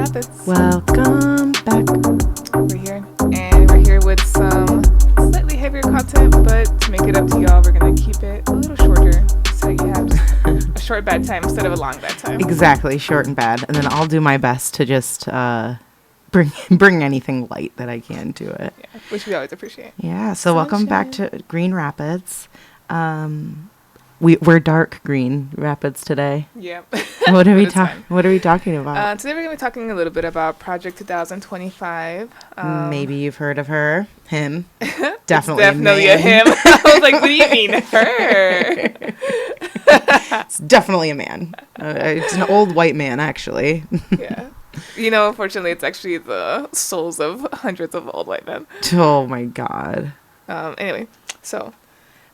Rapids. Welcome back. We're here with some slightly heavier content, but to make it up to y'all, we're going to keep it a little shorter so you have a short bad time instead of a long bad time. Exactly, short and bad. And then I'll do my best to just bring anything light that I can to it. Yeah, which we always appreciate. Yeah, so welcome back to Green Rapids. We're dark green Rapids today. Yep. What are we talking about? Today we're going to be talking a little bit about Project 2025. Maybe you've heard of her, him. Definitely Definitely a him. I was like, what do you mean, her? It's definitely a man. It's an old white man, actually. Yeah. You know, unfortunately, it's actually the souls of hundreds of old white men. Oh, my God. Anyway, so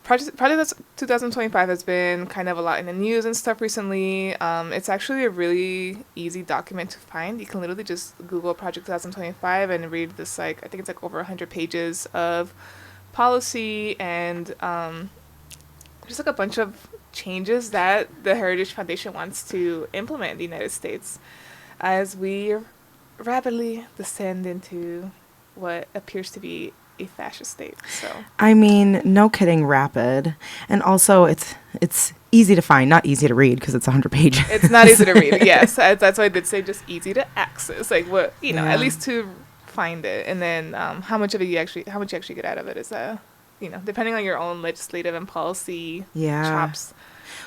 Project 2025 has been kind of a lot in the news and stuff recently. It's actually a really easy document to find. You can literally just Google Project 2025 and read this, I think it's over 100 pages of policy and just a bunch of changes that the Heritage Foundation wants to implement in the United States as we rapidly descend into what appears to be a fascist state. So I mean, no kidding, rapid. And also it's easy to find, not easy to read because it's 100 pages. It's not easy to read. Yes, that's why I did say just easy to access. Like what, at least to find it. And then how much you actually get out of it is depending on your own legislative and policy chops.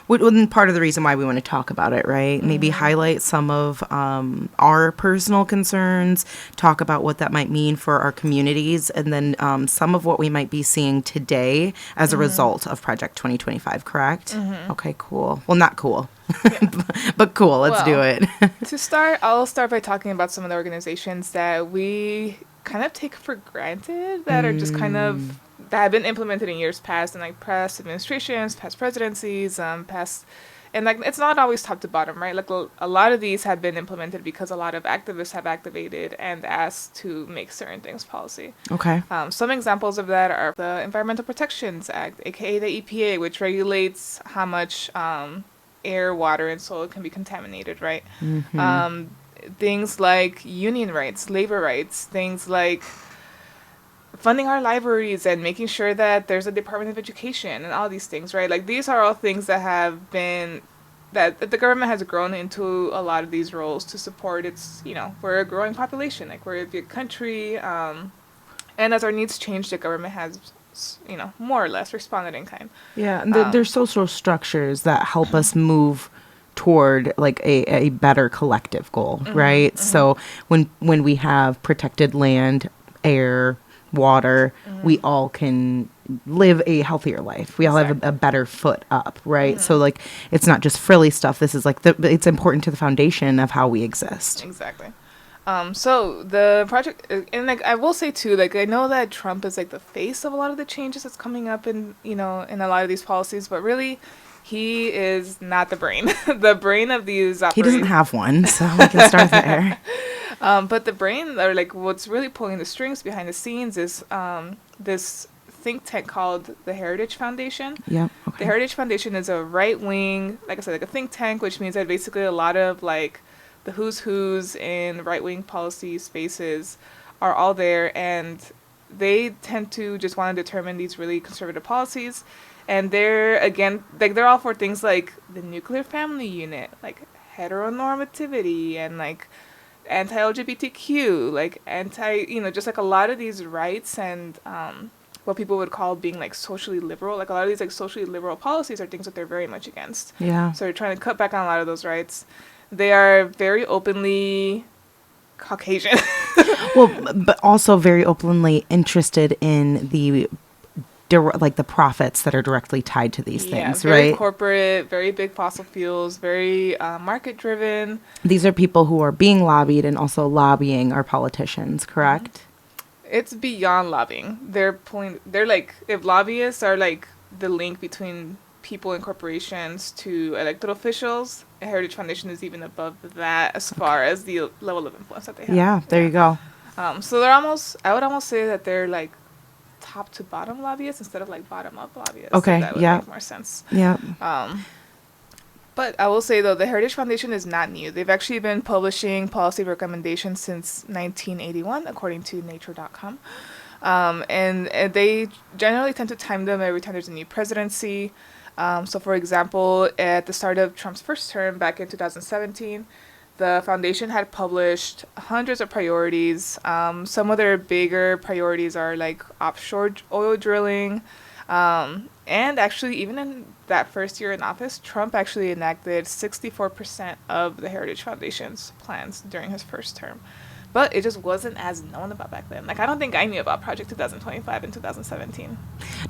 Well, part of the reason why we want to talk about it, right? Mm-hmm. Maybe highlight some of our personal concerns, talk about what that might mean for our communities, and then some of what we might be seeing today as a result of Project 2025, correct? Mm-hmm. Okay, cool. Well, not cool, yeah. but cool. Let's do it. To start, I'll start by talking about some of the organizations that we kind of take for granted that are just kind of that have been implemented in years past, and past administrations, past presidencies, and it's not always top to bottom, right? Like a lot of these have been implemented because a lot of activists have activated and asked to make certain things policy. Okay. Some examples of that are the Environmental Protections Act, aka the EPA, which regulates how much air, water, and soil can be contaminated, right? Mm-hmm. Things like union rights, labor rights, things like funding our libraries and making sure that there's a Department of Education and all these things, right? Like these are all things that have been, that the government has grown into a lot of these roles to support its, we're a growing population, like we're a big country. And as our needs change, the government has, more or less responded in kind. Yeah, and there's social structures that help us move toward like a better collective goal, mm-hmm, right? Mm-hmm. So when we have protected land, air, water, mm-hmm, we all can live a healthier life. We all have a better foot up, right? Mm-hmm. So like it's not just frilly stuff. This is like it's important to the foundation of how we exist. Exactly. So the project, and I will say too, I know that Trump is the face of a lot of the changes that's coming up in in a lot of these policies, but really he is not the brain. The brain of these operations. He doesn't have one, so we can start there. But the brain, or what's really pulling the strings behind the scenes is this think tank called the Heritage Foundation. Yeah. Okay. The Heritage Foundation is a right-wing, like I said, a think tank, which means that basically a lot of the who's in right-wing policy spaces are all there, and they tend to just want to determine these really conservative policies. And they're, again, they're all for things like the nuclear family unit, heteronormativity, and anti-LGBTQ, just a lot of these rights and what people would call being socially liberal. A lot of these socially liberal policies are things that they're very much against. Yeah. So they're trying to cut back on a lot of those rights. They are very openly Caucasian. Well, but also very openly interested in the profits that are directly tied to these things, very right? Corporate, very big fossil fuels, very market driven. These are people who are being lobbied and also lobbying our politicians, correct? It's beyond lobbying. If lobbyists are the link between people and corporations to elected officials, Heritage Foundation is even above that as far as the level of influence that they have. Yeah, there you go. So I would almost say that they're top to bottom lobbyists instead of bottom up lobbyists. Okay, that would make more sense. Yeah. But I will say, though, the Heritage Foundation is not new. They've actually been publishing policy recommendations since 1981, according to nature.com. And they generally tend to time them every time there's a new presidency. So, for example, at the start of Trump's first term back in 2017, the foundation had published hundreds of priorities. Some of their bigger priorities are like offshore oil drilling. And actually, even in that first year in office, Trump actually enacted 64% of the Heritage Foundation's plans during his first term. But it just wasn't as known about back then. Like, I don't think I knew about Project 2025 in 2017.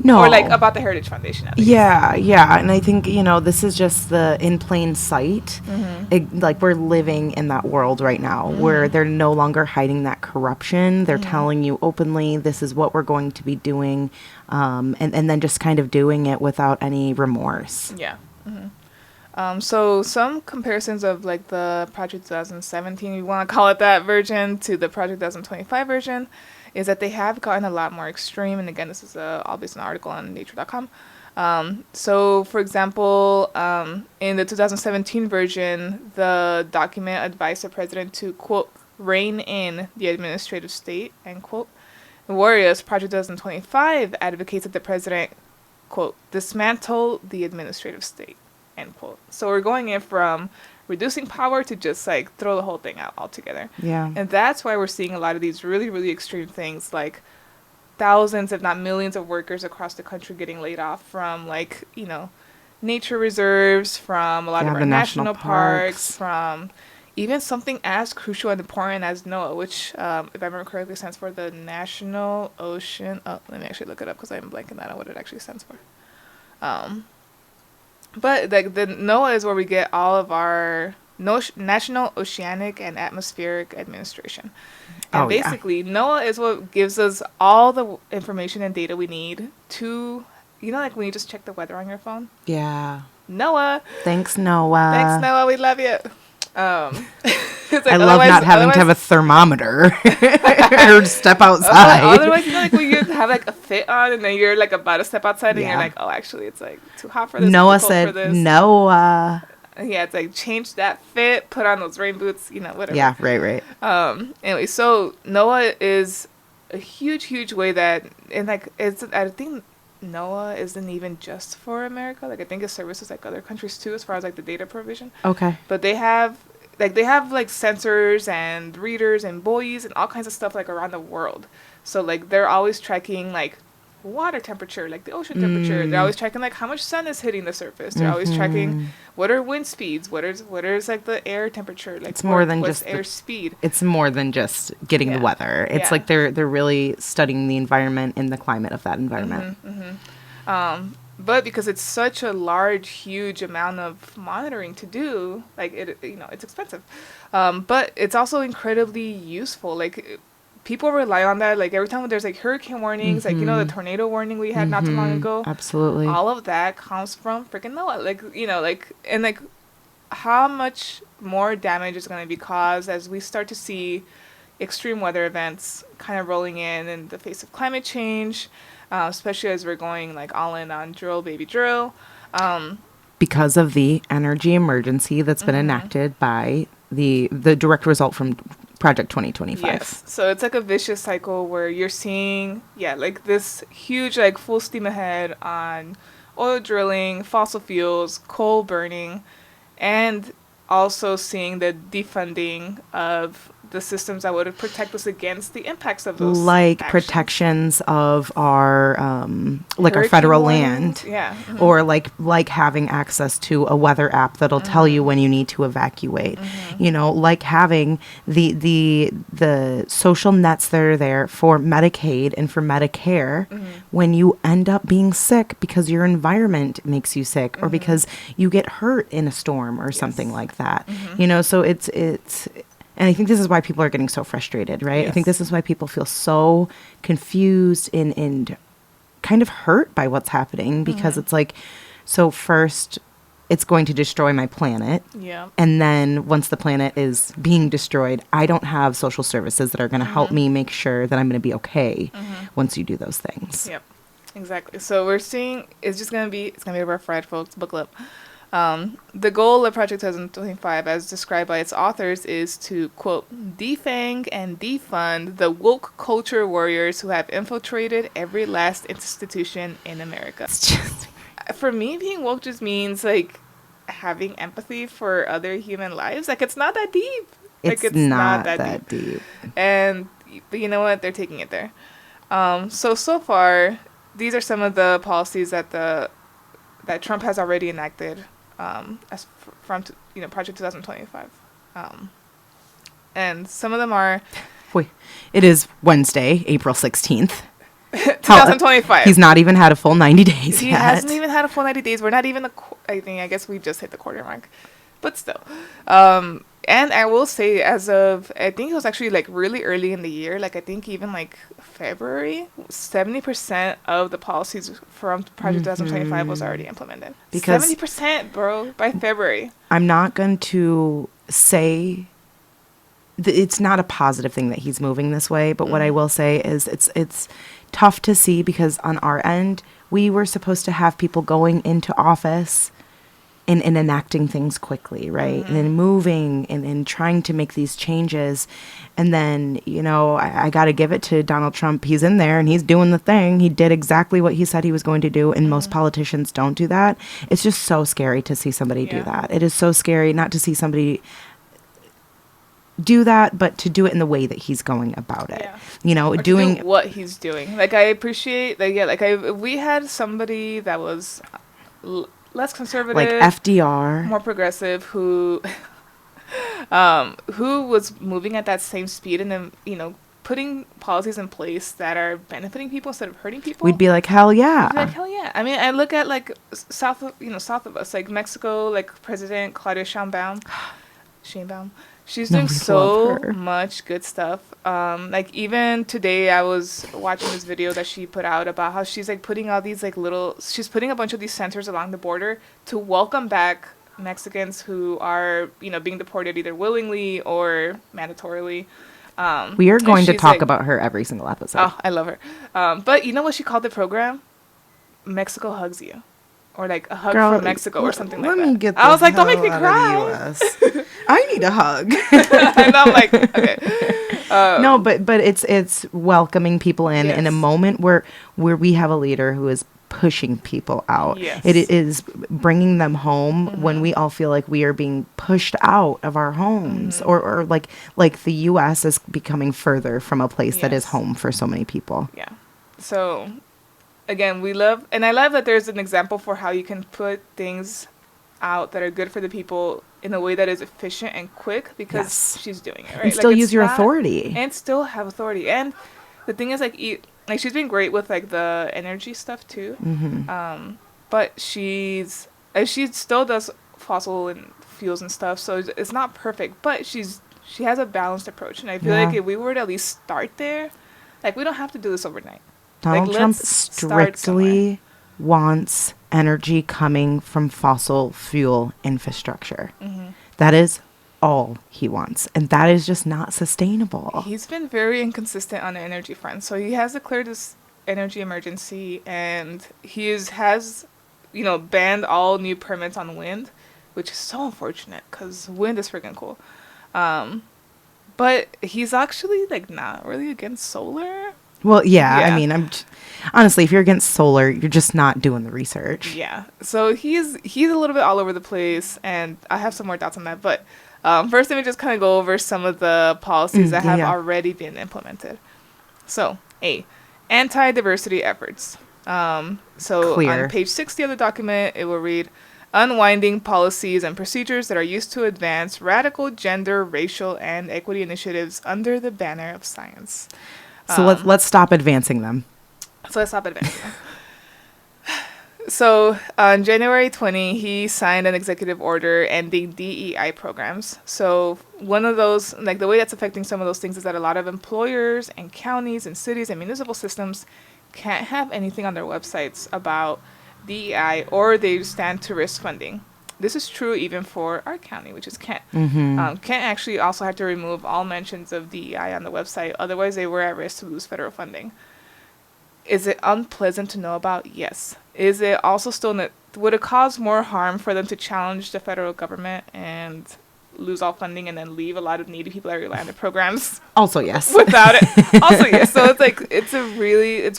No. Or, like, about the Heritage Foundation, at least. Yeah. And I think, this is just the in plain sight. Like, we're living in that world right now where they're no longer hiding that corruption. They're telling you openly, this is what we're going to be doing. And then just kind of doing it without any remorse. Yeah. So some comparisons of like the Project 2017, we want to call it that version, to the Project 2025 version, is that they have gotten a lot more extreme. And again, this is all based on an article on nature.com. So, for example, in the 2017 version, the document advised the president to, quote, rein in the administrative state, end quote. Whereas Project 2025 advocates that the president, quote, dismantle the administrative state, end quote. So we're going in from reducing power to just like throw the whole thing out altogether. Yeah. And that's why we're seeing a lot of these really, really extreme things, like thousands, if not millions, of workers across the country getting laid off from, like, nature reserves, from a lot of our national parks, from even something as crucial and important as NOAA, which, if I remember correctly, stands for the National Ocean. Oh, let me actually look it up because I'm blanking out on what it actually stands for. But like the NOAA is where we get all of our National Oceanic and Atmospheric Administration. And basically, NOAA is what gives us all the information and data we need to, like when you just check the weather on your phone? Yeah. NOAA. Thanks, NOAA. Thanks, NOAA. We love you. Like, I love not having to have a thermometer or step outside. Otherwise, like when you have like a fit on and then you're like about to step outside and you're like, oh, actually, it's like too hot for this. Noah said, Noah. Yeah, it's like change that fit, put on those rain boots, whatever. Yeah, right. Anyway, so NOAA is a huge way that, and like I think NOAA isn't even just for America. Like I think it services like other countries too, as far as like the data provision. Okay. But they have like sensors and readers and buoys and all kinds of stuff like around the world. So like they're always tracking like water temperature, like the ocean temperature. They're always tracking like how much sun is hitting the surface. They're always tracking what are wind speeds, what is like the air temperature, like it's more than what's just air speed. It's more than just getting the weather. It's like they're really studying the environment and the climate of that environment. But because it's such a large, huge amount of monitoring to do, like it's expensive. But it's also incredibly useful. Like people rely on that. Like every time there's like hurricane warnings, like the tornado warning we had not too long ago. Absolutely. All of that comes from freaking NOAA. Like how much more damage is going to be caused as we start to see extreme weather events kind of rolling in the face of climate change. Especially as we're going like all in on drill, baby, drill. Because of the energy emergency that's been enacted by the direct result from Project 2025. Yes. So it's like a vicious cycle where you're seeing, like this huge, like full steam ahead on oil drilling, fossil fuels, coal burning, and also seeing the defunding of the systems that would protect us against the impacts of those like actions. Protections of our our federal land, or like having access to a weather app that'll tell you when you need to evacuate, like having the social nets that are there for Medicaid and for Medicare when you end up being sick because your environment makes you sick or because you get hurt in a storm or something like that. So it's and I think this is why people are getting so frustrated, right? Yes. I think this is why people feel so confused and kind of hurt by what's happening because it's like, so first it's going to destroy my planet. Yeah. And then once the planet is being destroyed, I don't have social services that are going to help me make sure that I'm going to be okay once you do those things. Yep. Exactly. So we're seeing it's going to be a rough ride, folks. Buckle up. The goal of Project 2025, as described by its authors, is to, quote, defang and defund the woke culture warriors who have infiltrated every last institution in America. It's just For me, being woke just means, like, having empathy for other human lives. Like, it's not that deep. Like, it's not that deep. And, but you know what? They're taking it there. So far, these are some of the policies that Trump has already enacted from Project 2025, and some of them are. Wait, it is Wednesday, April 16th. 2025. He's not even had a full 90 days He yet. hasn't even had a full 90 days. We're not even I guess we've just hit the quarter mark, but still. And I will say, as of, I think it was actually like really early in the year, like I think even like February, 70% of the policies from Project 2025 was already implemented. Because 70%, bro, by February. I'm not going to say it's not a positive thing that he's moving this way, but what I will say is it's tough to see, because on our end, we were supposed to have people going into office and enacting things quickly, right? And then moving and trying to make these changes. And then, I got to give it to Donald Trump. He's in there and he's doing the thing. He did exactly what he said he was going to do. And most politicians don't do that. It's just so scary to see somebody do that. It is so scary not to see somebody do that, but to do it in the way that he's going about it. Yeah. Or doing to do what he's doing. Like, I appreciate, if we had somebody that was less conservative, like FDR, more progressive, who was moving at that same speed, and then putting policies in place that are benefiting people instead of hurting people, we'd be like, hell yeah. Hell yeah. I mean, I look at like south of us, like Mexico, like President Claudia Sheinbaum. She's doing so much good stuff. Like, even today I was watching this video that she put out about how she's like putting all these she's putting a bunch of these centers along the border to welcome back Mexicans who are, being deported either willingly or mandatorily. We are going to talk about her every single episode. Oh, I love her. But you know what she called the program? Mexico Hugs You. Or like a hug from Mexico or something like that. Let me get I was like, don't make me cry. I need a hug. And I'm like, okay. No, but it's welcoming people in a moment where we have a leader who is pushing people out. Yes. It is bringing them home when we all feel like we are being pushed out of our homes, or like the U.S. is becoming further from a place that is home for so many people. Yeah. So, again, I love that there's an example for how you can put things out that are good for the people in a way that is efficient and quick, because she's doing it, right? And still use your authority. And still have authority. And the thing is, like she's been great with like the energy stuff too. But she still does fossil and fuels and stuff, so it's not perfect, but she has a balanced approach. And I feel like if we were to at least start there, like, we don't have to do this overnight. Donald Trump strictly wants energy coming from fossil fuel infrastructure. That is all he wants, and that is just not sustainable. He's been very inconsistent on the energy front. So he has declared this energy emergency, and he has banned all new permits on wind, which is so unfortunate because wind is freaking cool. But he's actually like not really against solar. Well, yeah. I mean, honestly, if you're against solar, you're just not doing the research. Yeah. So he's a little bit all over the place, and I have some more thoughts on that. But first, let me just kind of go over some of the policies that have already been implemented. So, anti-diversity efforts. Clear. On page 60 of the document, it will read, unwinding policies and procedures that are used to advance radical gender, racial, and equity initiatives under the banner of science. So let's stop advancing them. So on January 20, he signed an executive order ending DEI programs. So one of those, like the way that's affecting some of those things, is that a lot of employers and counties and cities and municipal systems can't have anything on their websites about DEI, or they stand to risk funding. This is true even for our county, which is Kent. Kent actually also had to remove all mentions of DEI on the website. Otherwise, they were at risk to lose federal funding. Is it unpleasant to know about? Yes. Is it also still would it cause more harm for them to challenge the federal government and lose all funding and then leave a lot of needy people that rely on the programs Also, yes. without it? Also, yes. So it's like it's really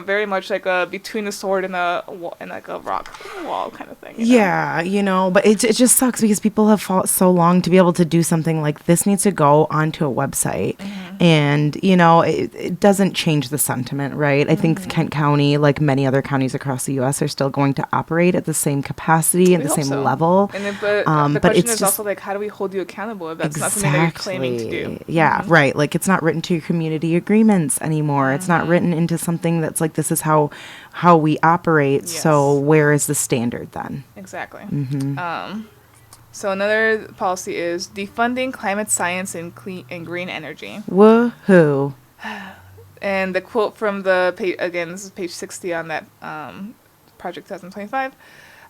very much like a between a sword and like a rock wall kind of thing. Yeah, but it just sucks because people have fought so long to be able to do something like this needs to go onto a website. And, it doesn't change the sentiment, right? I think Kent County, like many other counties across the U.S., are still going to operate at the same capacity and the same level. And the question is also like, how do we hold you accountable if that's not something that you're claiming to do? Yeah, right. Like, it's not written to your community agreements anymore. It's not written into something that's like, this is how we operate. Yes. So where is the standard then? Exactly. So another policy is defunding climate science and clean and green energy. Woohoo. And the quote from the page, again, this is page 60 on that Project 2025.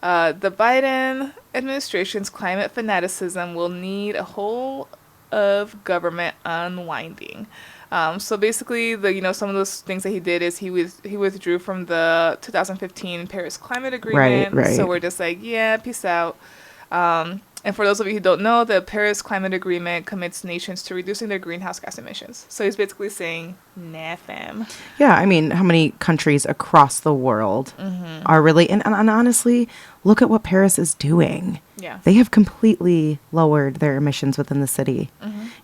The Biden administration's climate fanaticism will need a whole of government unwinding. So basically, some of those things that he did is he withdrew from the 2015 Paris Climate Agreement. Right. So we're just like, yeah, peace out. And for those of you who don't know, the Paris Climate Agreement commits nations to reducing their greenhouse gas emissions. So he's basically saying, nah, fam. Yeah, I mean, how many countries across the world are really... And honestly, look at what Paris is doing. Yeah. They have completely lowered their emissions within the city.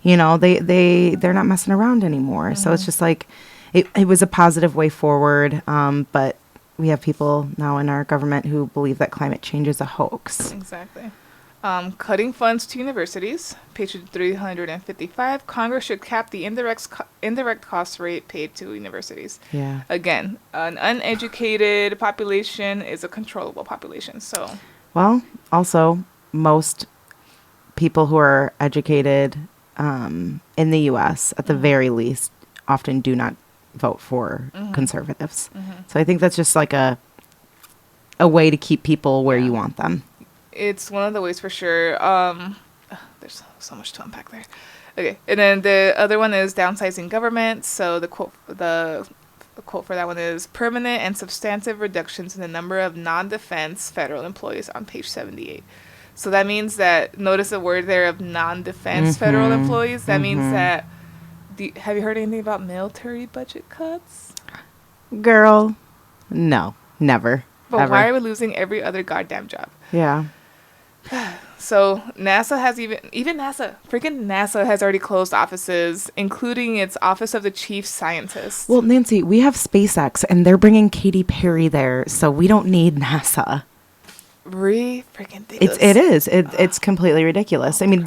They're not messing around anymore. So it's just like, it was a positive way forward, but we have people now in our government who believe that climate change is a hoax. Exactly. Cutting funds to universities, page 355. Congress should cap the indirect cost rate paid to universities. Yeah. Again, an uneducated population is a controllable population. So. Well, also, most people who are educated in the U.S., at the very least, often do not vote for conservatives. So I think that's just like a way to keep people where you want them. It's one of the ways for sure. There's so much to unpack there. Okay, and then the other one is downsizing government. So the quote for that one is permanent and substantive reductions in the number of non-defense federal employees on page 78. So that means that, notice the word there of non-defense federal employees. That means that, have you heard anything about military budget cuts? Girl, no, never. But ever. why are we losing every other goddamn job? Yeah. So NASA has freaking NASA has already closed offices, including its Office of the Chief Scientist. Well, Nancy, we have SpaceX, and they're bringing Katy Perry there, so we don't need NASA. Freaking ridiculous. It is. It's completely ridiculous. I mean,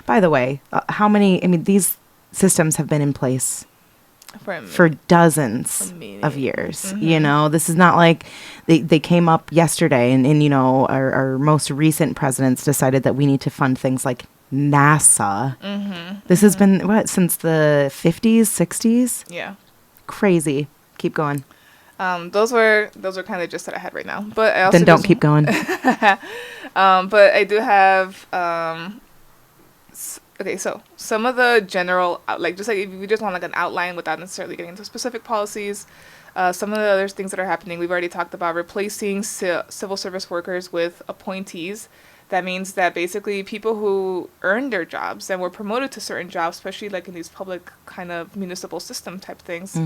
by the way, these systems have been in place for dozens of years. This is not like they came up yesterday and our most recent presidents decided that we need to fund things like NASA. This has been since the 50s, 60s. Yeah, crazy. Keep going. Those were kind of just that I had right now, but I also then don't keep going. But I do have okay, so some of the general, just like if we just want like an outline without necessarily getting into specific policies, some of the other things that are happening, we've already talked about replacing civil service workers with appointees. That means that basically people who earned their jobs and were promoted to certain jobs, especially like in these public kind of municipal system type things,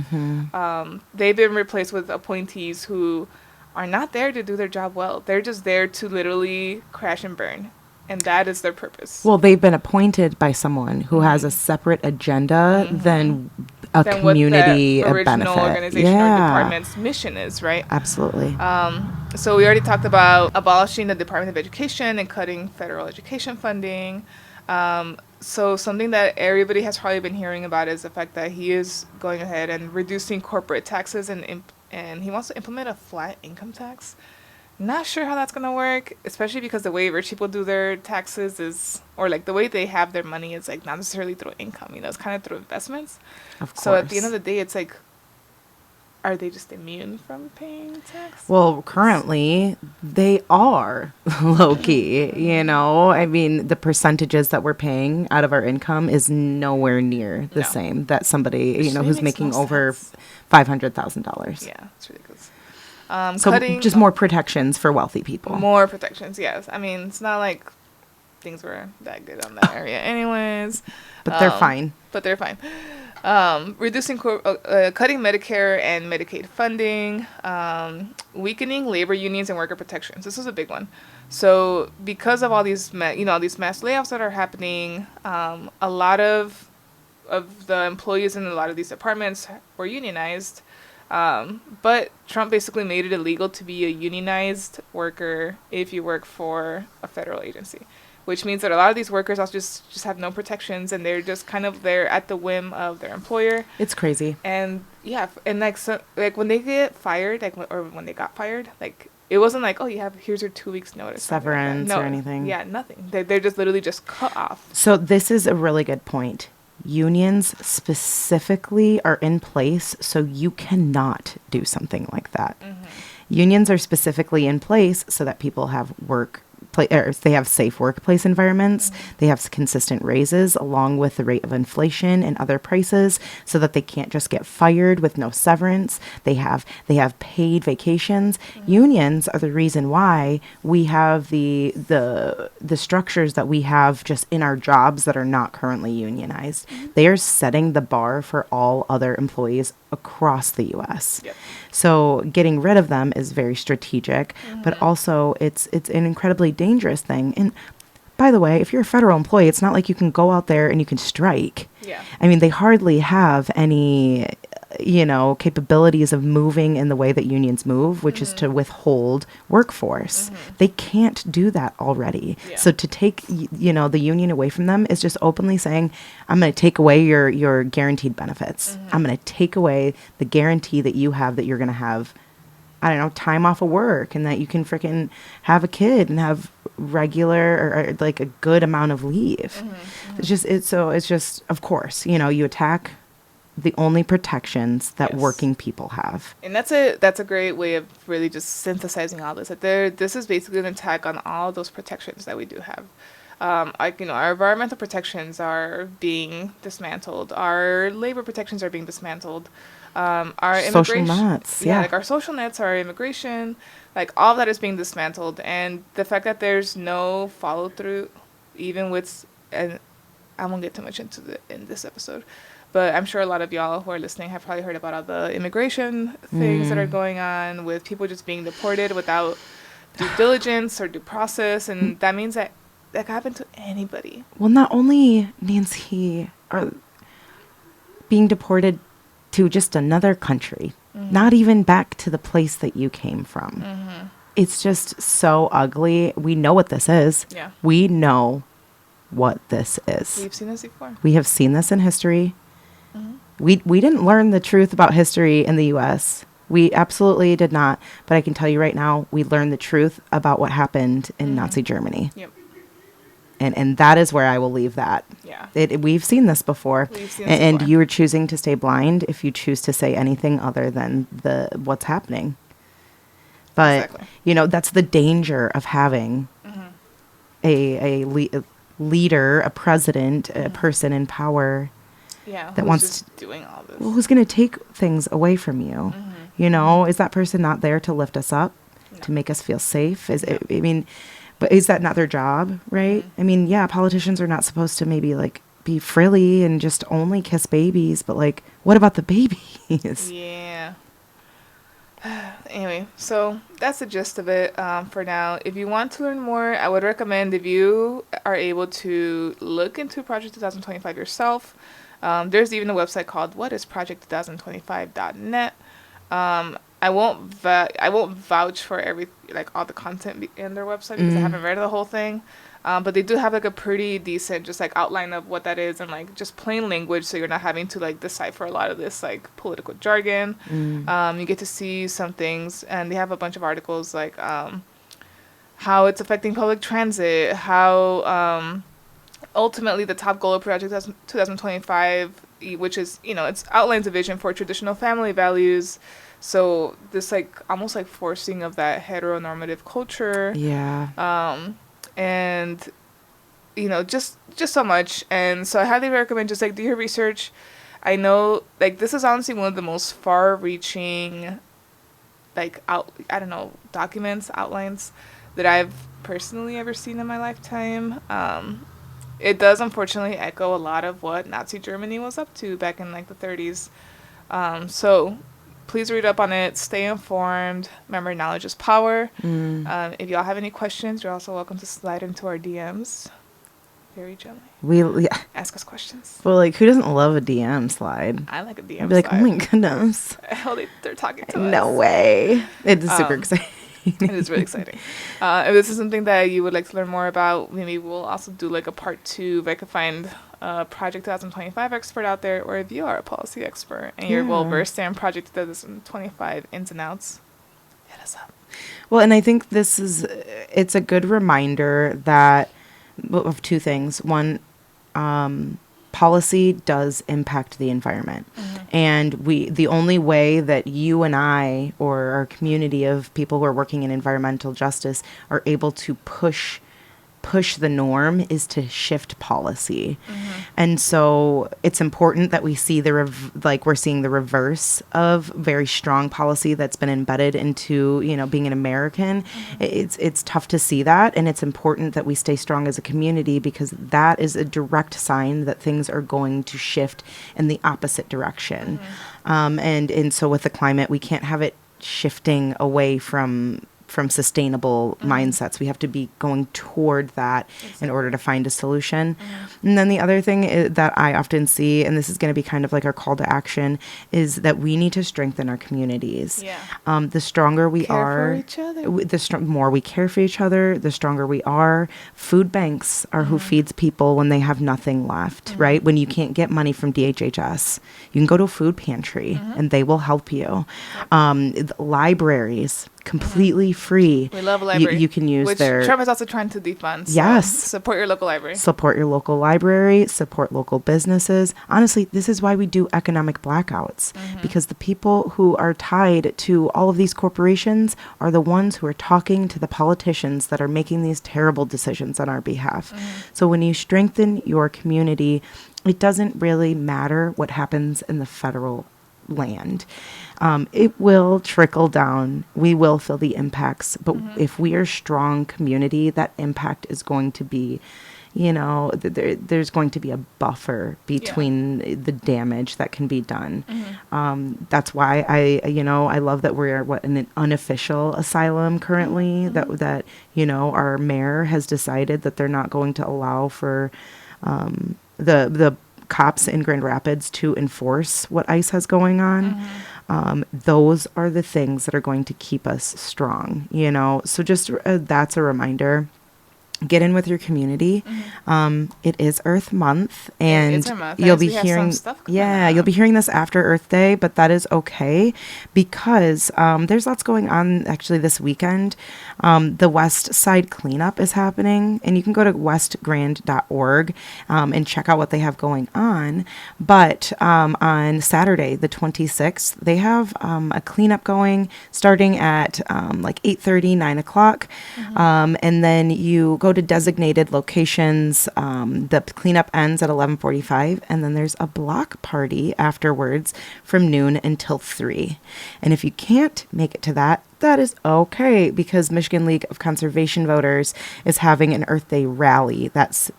they've been replaced with appointees who are not there to do their job well. They're just there to literally crash and burn. And that is their purpose. Well, they've been appointed by someone who has a separate agenda than a community what the original benefit. organization or department's mission is, right? Absolutely. So we already talked about abolishing the Department of Education and cutting federal education funding. So something that everybody has probably been hearing about is the fact that he is going ahead and reducing corporate taxes and he wants to implement a flat income tax. Not sure how that's going to work, especially because the way rich people do their taxes is, or like the way they have their money is like not necessarily through income, it's kind of through investments. Of course. So at the end of the day, it's like, are they just immune from paying tax? Well, currently they are low key, the percentages that we're paying out of our income is nowhere near the same that somebody, who's making over $500,000. Yeah, it's ridiculous. So Cutting just more protections for wealthy people. more protections. Yes, I mean it's not like things were that good on that area, anyways. But they're fine. But they're fine. Cutting Medicare and Medicaid funding, weakening labor unions and worker protections. This is a big one. So because of all these, all these mass layoffs that are happening, a lot of the employees in a lot of these departments were unionized. But Trump basically made it illegal to be a unionized worker if you work for a federal agency, which means that a lot of these workers also just have no protections, and they're just kind of there at the whim of their employer. It's crazy. And yeah, and like when they get fired, or when they got fired, like it wasn't like, oh, here's your 2 weeks notice, Severance or anything. Yeah, nothing. They're just literally just cut off. So this is a really good point. Unions specifically are in place so you cannot do something like that. Unions are specifically in place so that people have they have safe workplace environments. They have consistent raises along with the rate of inflation and other prices so that they can't just get fired with no severance. They have paid vacations. Unions are the reason why we have the structures that we have just in our jobs that are not currently unionized. They are setting the bar for all other employees across the US. Yep. So getting rid of them is very strategic, but also it's an incredibly dangerous thing. And by the way, if you're a federal employee, it's not like you can go out there and you can strike. Yeah. I mean, they hardly have any, capabilities of moving in the way that unions move, which is to withhold workforce. They can't do that already. Yeah. So to take, the union away from them is just openly saying, I'm going to take away your guaranteed benefits. I'm going to take away the guarantee that you have that you're going to have, I don't know, time off of work and that you can freaking have a kid and have regular or like a good amount of leave. It's just, of course, you attack the only protections that working people have. And that's a great way of really just synthesizing all this. That this is basically an attack on all those protections that we do have. Our environmental protections are being dismantled. Our labor protections are being dismantled. Our social nets, like our social nets, our immigration, like all of that is being dismantled. And the fact that there's no follow through, even with, and I won't get too much in this episode, but I'm sure a lot of y'all who are listening have probably heard about all the immigration things that are going on with people just being deported without due diligence or due process, and that means that could happen to anybody. Well, not only, Nancy, are being deported to just another country, not even back to the place that you came from. It's just so ugly. We know what this is. Yeah. We know what this is. We've seen this before. We have seen this in history. We didn't learn the truth about history in the U.S. We absolutely did not. But I can tell you right now, we learned the truth about what happened in Nazi Germany. Yep. And that is where I will leave that. Yeah. We've seen this before. We've seen this and before. you are choosing to stay blind if you choose to say anything other than what's happening. But, Exactly. That's the danger of having a leader, a president, a person in power Yeah. that who's wants just doing all this. Well, who's going to take things away from you? Is that person not there to lift us up, to make us feel safe? But is that not their job, right? I mean, yeah, politicians are not supposed to maybe like be frilly and just only kiss babies, but like, what about the babies? Yeah. Anyway, so that's the gist of it for now. If you want to learn more, I would recommend, if you are able to look into Project 2025 yourself. There's even a website called whatisproject2025.net. I won't vouch for all the content in their website because I haven't read the whole thing. But they do have like a pretty decent just like outline of what that is and like just plain language, so you're not having to like decipher a lot of this like political jargon. You get to see some things, and they have a bunch of articles like how it's affecting public transit, how ultimately the top goal of Project 2025, which is, it's outlines a vision for traditional family values. So this like almost like forcing of that heteronormative culture. Yeah. And just so much. And so I highly recommend just like do your research. I know like this is honestly one of the most far-reaching like I don't know, documents, outlines that I've personally ever seen in my lifetime. It does unfortunately echo a lot of what Nazi Germany was up to back in like the 30s. So please read up on it, stay informed. Remember, knowledge is power. If y'all have any questions, you're also welcome to slide into our DMs very gently. Yeah. Ask us questions. Well, like, who doesn't love a DM slide? I like a DM I'd be like, slide. oh my goodness. Hell, they're talking to us. No way. It is super exciting. It is really exciting. If this is something that you would like to learn more about, maybe we'll also do like a part 2 if I could find a Project 2025 expert out there, or if you are a policy expert and you're well versed in Project 2025 ins and outs, hit us up. Well, and I think it's a good reminder that of two things. One, policy does impact the environment. And the only way that you and I, or our community of people who are working in environmental justice, are able to push the norm is to shift policy. And so it's important that we see we're seeing the reverse of very strong policy that's been embedded into, being an American. It's tough to see that, and it's important that we stay strong as a community, because that is a direct sign that things are going to shift in the opposite direction. And so with the climate, we can't have it shifting away from sustainable mindsets. We have to be going toward that in order to find a solution. And then the other thing that I often see, and this is going to be kind of like our call to action, is that we need to strengthen our communities. The stronger we are, the more we care for each other, the stronger we are. Food banks are who feeds people when they have nothing left, right? When you can't get money from DHHS, you can go to a food pantry and they will help you. Libraries, completely free. We love a library. You can use which their... Trump is also trying to defund. So yes. Support your local library. Support your local library. Support local businesses. Honestly, this is why we do economic blackouts. Because the people who are tied to all of these corporations are the ones who are talking to the politicians that are making these terrible decisions on our behalf. So when you strengthen your community, it doesn't really matter what happens in the federal land. It will trickle down. We will feel the impacts. But if we are a strong community, that impact is going to be, there's going to be a buffer between the damage that can be done. That's why I love that we're in an unofficial asylum currently, that our mayor has decided that they're not going to allow for the cops in Grand Rapids to enforce what ICE has going on. Those are the things that are going to keep us strong, so just that's a reminder. Get in with your community. It is Earth Month, and you'll be hearing, you'll be hearing this after Earth Day, but that is okay, because there's lots going on actually this weekend. The West Side cleanup is happening, and you can go to westgrand.org and check out what they have going on. But on Saturday, the 26th, they have a cleanup going starting at like 8:30, 9 o'clock, and then you go to designated locations. The cleanup ends at 11:45, and then there's a block party afterwards from noon until 3. And if you can't make it to that is okay, because Michigan League of Conservation Voters is having an Earth Day rally that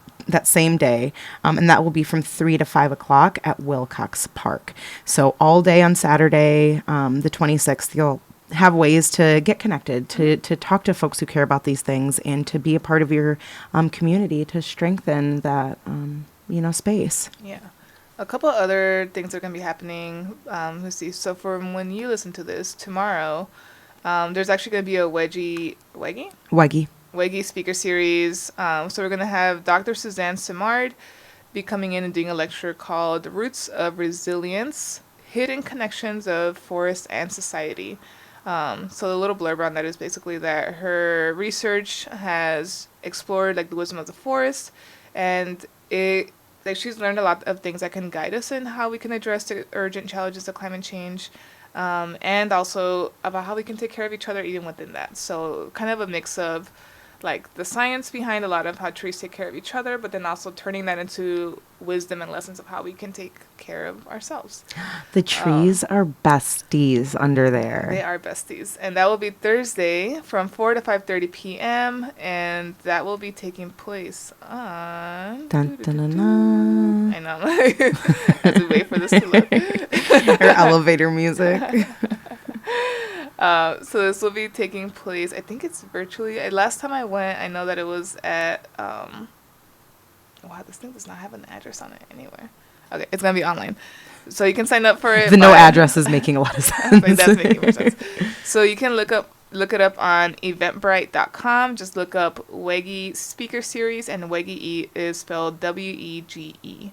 same day, and that will be from 3 to 5 o'clock at Wilcox Park. So all day on Saturday, the 26th, you'll have ways to get connected, to talk to folks who care about these things, and to be a part of your community to strengthen that, space. Yeah. A couple other things are going to be happening. Let's see. So from when you listen to this, tomorrow, there's actually going to be a Weggy speaker series. So we're going to have Dr. Suzanne Simard be coming in and doing a lecture called Roots of Resilience, Hidden Connections of Forest and Society. So the little blurb on that is basically that her research has explored the wisdom of the forest, and she's learned a lot of things that can guide us in how we can address the urgent challenges of climate change, and also about how we can take care of each other even within that. So kind of a mix of like the science behind a lot of how trees take care of each other, but then also turning that into wisdom and lessons of how we can take care of ourselves. The trees are besties under They there. are besties, and that will be Thursday from 4 to 5:30 p.m. and that will be taking place on. Dun, dun, dun, dun. I know. As we wait for this to load. Or elevator music. So this will be taking place. I think it's virtually. Last time I went, I know that it was at. Wow, this thing does not have an address on it anywhere. Okay, it's gonna be online, so you can sign up for it. The no address is making a lot of sense. Like, that's making more sense. So you can look it up on eventbrite.com. Just look up WEGE Speaker Series, and WEGE is spelled WEGE.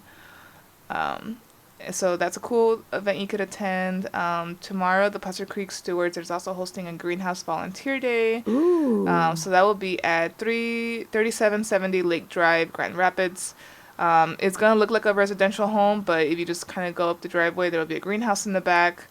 So that's a cool event you could attend. Tomorrow, the Placer Creek Stewards is also hosting a Greenhouse Volunteer Day. Ooh. So that will be at 3770 Lake Drive, Grand Rapids. It's going to look like a residential home, but if you just kind of go up the driveway, there will be a greenhouse in the back,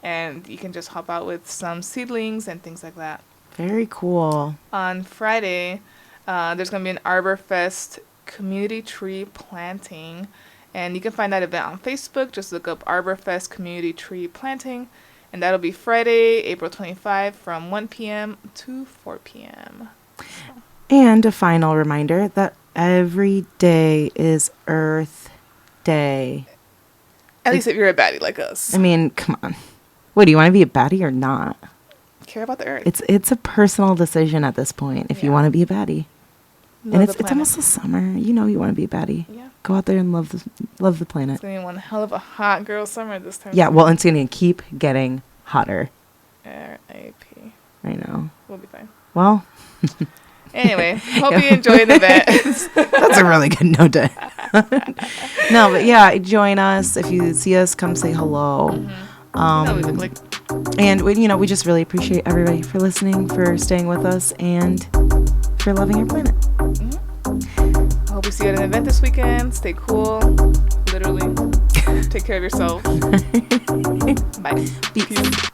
and you can just help out with some seedlings and things like that. Very cool. On Friday, there's going to be an Arbor Fest community tree planting. And you can find that event on Facebook. Just look up ArborFest Community Tree Planting. And that'll be Friday, April 25 from 1 p.m. to 4 p.m. And a final reminder that every day is Earth Day. At least if you're a baddie like us. I mean, come on. What, do you want to be a baddie or not? Care about the Earth. It's a personal decision at this point if you want to be a baddie. Love And the it's planet. almost the summer. You know you want to be a baddie. Yeah. Go out there and love the planet. It's going to be one hell of a hot girl summer this time. Yeah, well, it's going to keep getting hotter. R.I.P. I know. We'll be fine. Well, Anyway, hope you enjoy the event. that's a really good note to No, but yeah, join us. If you see us, come say hello. You know what we look like. And we just really appreciate everybody for listening, for staying with us, and for loving our planet. I hope we see you at an event this weekend. Stay cool. Literally. Take care of yourself. Bye. Peace.